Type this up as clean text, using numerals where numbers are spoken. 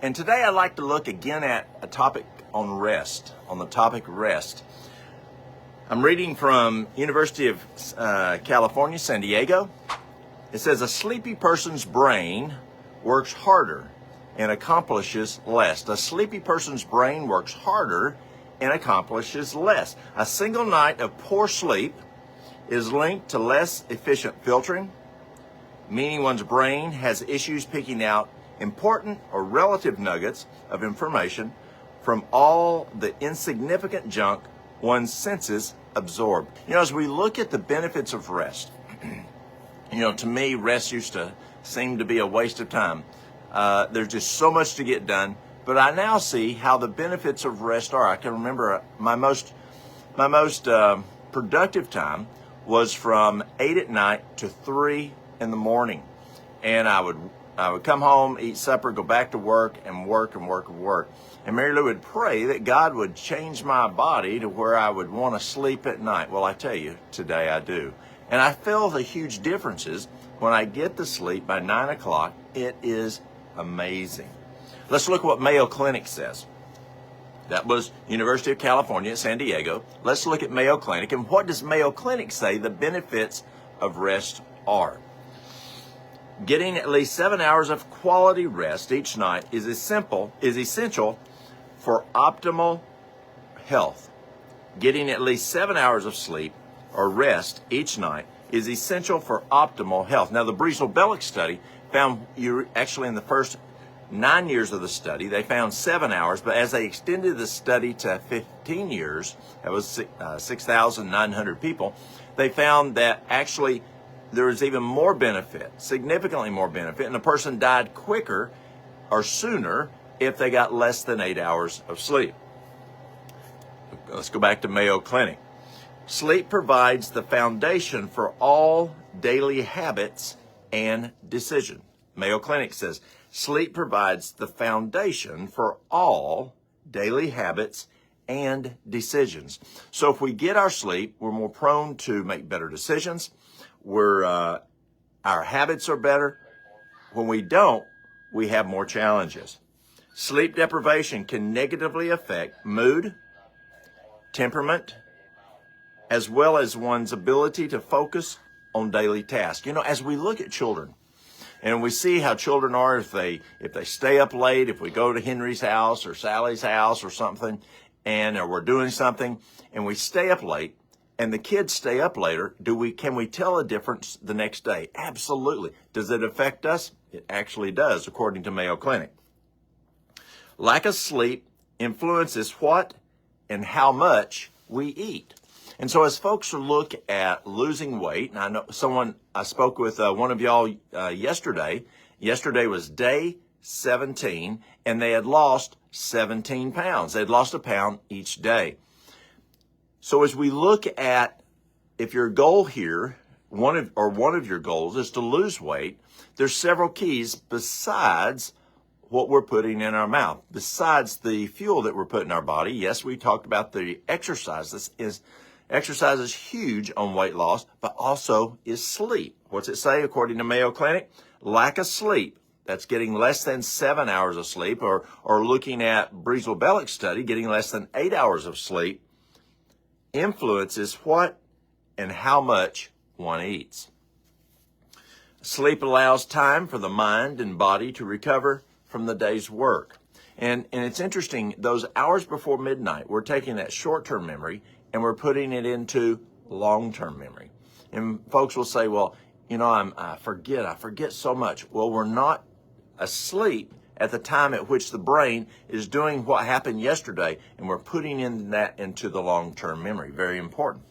And today I'd like to look again at a topic on rest, on the topic rest. I'm reading from University of California, San Diego. It says, a sleepy person's brain works harder and accomplishes less. A sleepy person's brain works harder and accomplishes less. A single night of poor sleep is linked to less efficient filtering, meaning one's brain has issues picking out important or relative nuggets of information from all the insignificant junk one's senses absorb. As we look at the benefits of rest, to me, rest used to seem to be a waste of time. There's just so much to get done, but I now see how the benefits of rest are. I can remember my most productive time was from 8 at night to 3 in the morning, and I would come home, eat supper, go back to work, and work. And Mary Lou would pray that God would change my body to where I would want to sleep at night. Well, I tell you, today I do. And I feel the huge differences when I get to sleep by 9 o'clock. It is amazing. Let's look what Mayo Clinic says. That was University of California at San Diego. Let's look at Mayo Clinic. And what does Mayo Clinic say the benefits of rest are? Getting at least 7 hours of quality rest each night is essential for optimal health. Getting at least 7 hours of sleep or rest each night is essential for optimal health. Now, the Breezel-Bellick study found actually in the first 9 years of the study, they found 7 hours, but as they extended the study to 15 years, that was 6,900 people, they found that actually there was even more benefit, significantly more benefit, and the person died quicker or sooner if they got less than 8 hours of sleep. Let's go back to Mayo Clinic. Sleep provides the foundation for all daily habits and decisions. Mayo Clinic says, sleep provides the foundation for all daily habits and decisions. So if we get our sleep, we're more prone to make better decisions. Our habits are better. When we don't, we have more challenges. Sleep deprivation can negatively affect mood, temperament, as well as one's ability to focus on daily tasks. As we look at children, and we see how children are if they stay up late, if we go to Henry's house or Sally's house or something, or we're doing something, and we stay up late, and the kids stay up later, can we tell a difference the next day? Absolutely. Does it affect us? It actually does, according to Mayo Clinic. Lack of sleep influences what and how much we eat. And so as folks look at losing weight, and I spoke with one of y'all yesterday. Yesterday was day 17, and they had lost 17 pounds. They had lost a pound each day. So as we look at, if your goal here, one of your goals is to lose weight, there's several keys besides what we're putting in our mouth, besides the fuel that we're putting in our body. Yes, we talked about the exercise. Exercise is huge on weight loss, but also is sleep. What's it say according to Mayo Clinic? Lack of sleep. That's getting less than 7 hours of sleep, or looking at Breezel-Bellick's study, getting less than 8 hours of sleep, influences what and how much one eats. Sleep allows time for the mind and body to recover from the day's work. And it's interesting, those hours before midnight, we're taking that short-term memory and we're putting it into long-term memory. And folks will say, well, I forget so much. Well, we're not asleep at the time at which the brain is doing what happened yesterday, and we're putting that into the long-term memory. Very important.